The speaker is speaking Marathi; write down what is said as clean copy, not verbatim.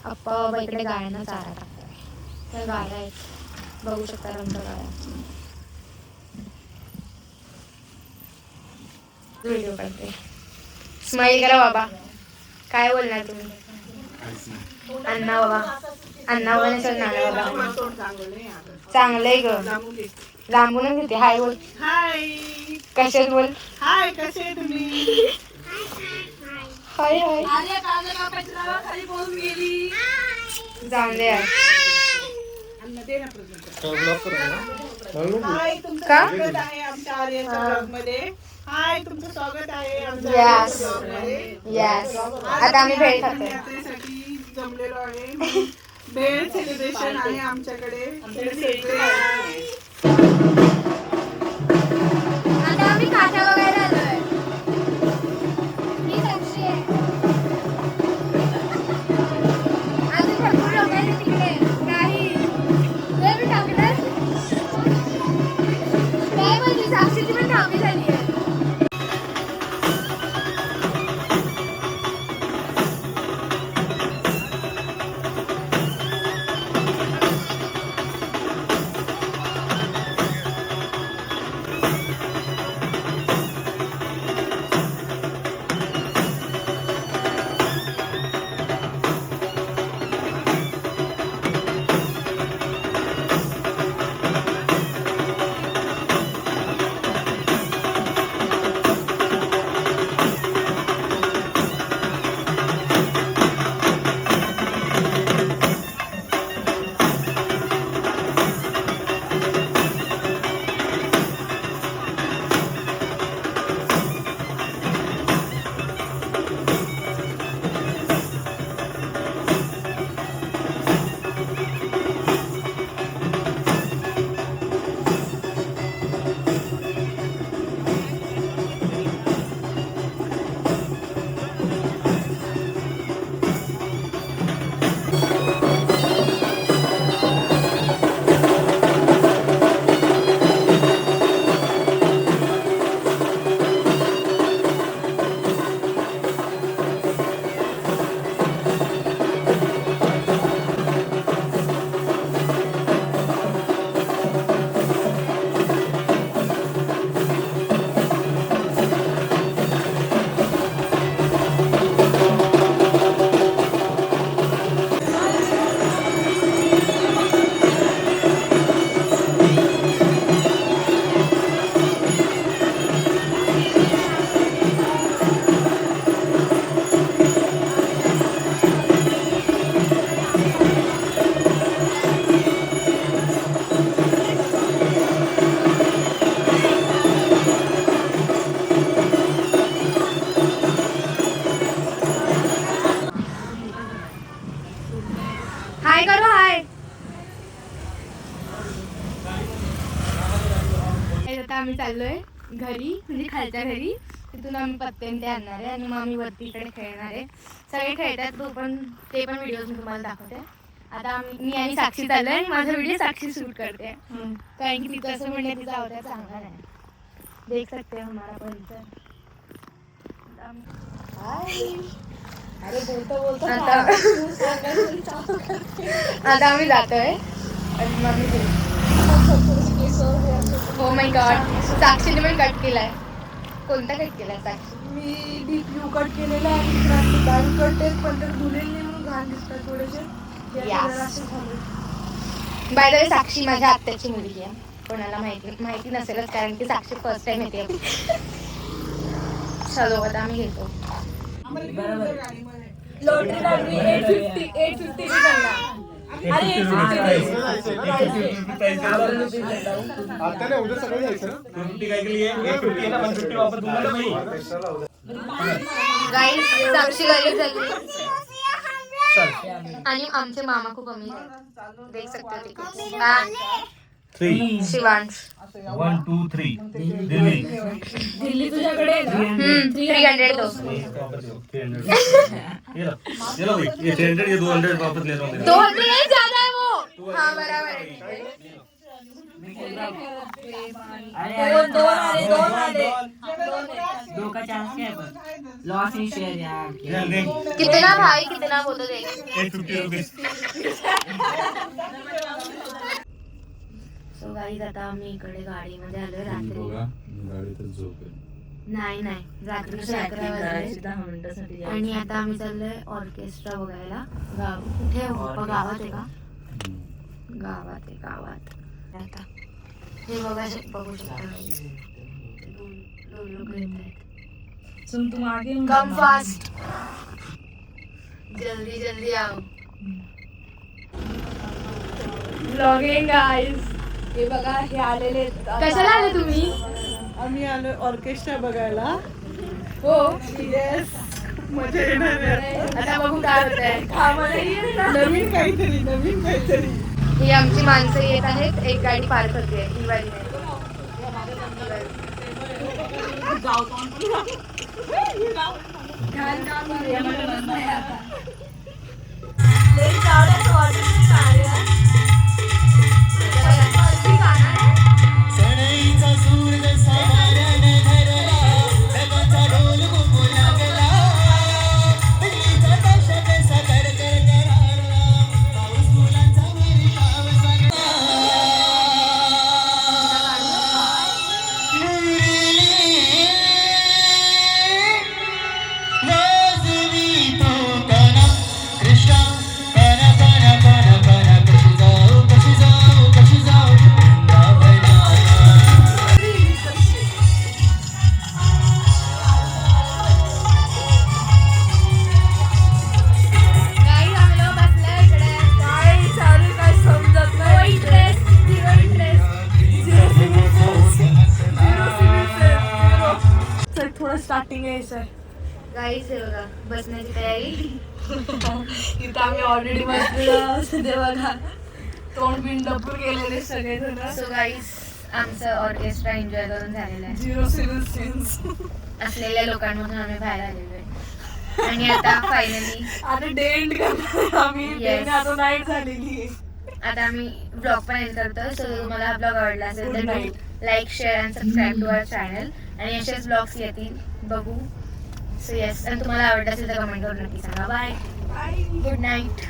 आप्पा बाबा इकडे गायांना चारा टाकताय. त्या गाया आहेत, बघू शकता रंग गाया. व्हिडिओ काढते. स्माईल करा बाबा. काय बोलणार तुम्ही? अण्णा बाबा, अण्णा बाबा नाही सर, नाना बाबा. चांगलंय ग, लांबूनच घेते. हाय बोल. हाय कशात बोल. हाय, कसे तुम्ही? हाय हाय. खाली पळून गेली. जाऊन दे यार. हाय, तुमचं स्वागत आहे आमच्या आर्याच्या ब्लॉगमध्ये. हाय, तुमचं स्वागत आहे आमच्या Yes. ब्लॉगमध्ये. येस. आता आम्ही भेळ खातोय. यात्रेसाठी जमलेलो आहे. भेळ सेलिब्रेशन आहे आमच्याकडे. सगळे आहे. आता आम्ही काठा बघायला आलोय. ही साक्षी आहे. अजून भरपूर लोक आहेत तिकडे. नाही लय मी टाकणार. काय बोलली, साक्षीची पण थांबी झाली आहे. हाय करो हाय. आता आम्ही चाललोय घरी, म्हणजे खालच्या घरी. तिथून आम्ही पत्ते ते आणणार आहे आणि मग आम्ही वरती इकडे खेळणार आहे. सगळे खेळतात, तो पण ते पण व्हिडिओज मी तुम्हाला दाखवते. आता मी आणि साक्षी चाललोय आणि माझा व्हिडिओ साक्षी शूट करते, कारण की तिचं असं म्हणणं तिचा आवडता चांगला नाही. देख सकते हो हमारा परिसर. अरे बोलतो आता आम्ही जातोय आणि मग आम्ही हो माय गॉड, साक्षीने पण कट केलाय. कोणता कट केलाय साक्षी? मी डीप यू कट केलेला आहे. डाऊन कट आहेत, पण ते धुलेले नाही म्हणून घाण दिसतात थोडेसे. बाय द वे साक्षी माझ्या आत्याची मुलगी आहे. कोणाला माहिती नसेलच, कारण की साक्षी फर्स्ट टाइम येते. चलो आता आम्ही घेतो. लॉटरी लागली 850 गाईस साक्षी गरीब झाली आणि आमचे मामा खूप अमीर आहेत. देख सकते हो तिकडे. 3 शिवांश 1 2 3 दिल्ली दिल्ली तुझ्याकडे 300 दो. 300 ये लो भाई, ये 300 ये 200 वापस ले रहा हूं. 200 नहीं ज्यादा है वो. हाँ बराबर है. कितना भाई कितना वो तो देख. 850 रुपीज. सो गाईज आता आम्ही इकडे गाडीमध्ये आलोय रात्री. गाडीतच झोप आहे. नाही रात्रीचे 11 वाजले आणि आता आम्ही चाललोय ऑर्केस्ट्रा बघायला. कुठे गावात आहे का? गावात आता हे बघू शकता लोक येत आहेत. सुन तुम आगे कम फास्ट, जल्दी आओ. Blogging guys. हे बघा हे आलेले आहेत. कशाला आले तुम्ही? आम्ही आलो ऑर्केस्ट्रा बघायला. हो येस, मजा येणार आहे. आता बघू काय होतंय. नवीन काहीतरी. ही आमची माणसं येत आहेत. एक गाडी पार्क होते ही वाली नाही. स्टार्टिंग आहे सर. गाईज हे बघा बसण्याची तयारी. इथं आम्ही ऑलरेडी बसलेलो. ते बघा तोंड बिंड डपूर गेलेले सगळेजण. सो गाईज आमचं ऑर्केस्ट्रा एन्जॉय करून झालेलं आहे. 0 सिव्हिल सेन्स असलेल्या लोकांमधून आम्ही बाहेर आलेलो आहे आणि आता फायनली आता डे एंड करणार आम्ही. Yes. आता नाईट झालेली आहे. आता आम्ही ब्लॉग पण एंड करतोय. सो तुम्हाला हा ब्लॉग आवडला असेल Good तर night. Like share and subscribe to our channel आणि असेच ब्लॉग्स येतील बघू. सो येस, आणि तुम्हाला आवडलं असेल तर कमेंट करून नक्की सांगा. Bye, good night.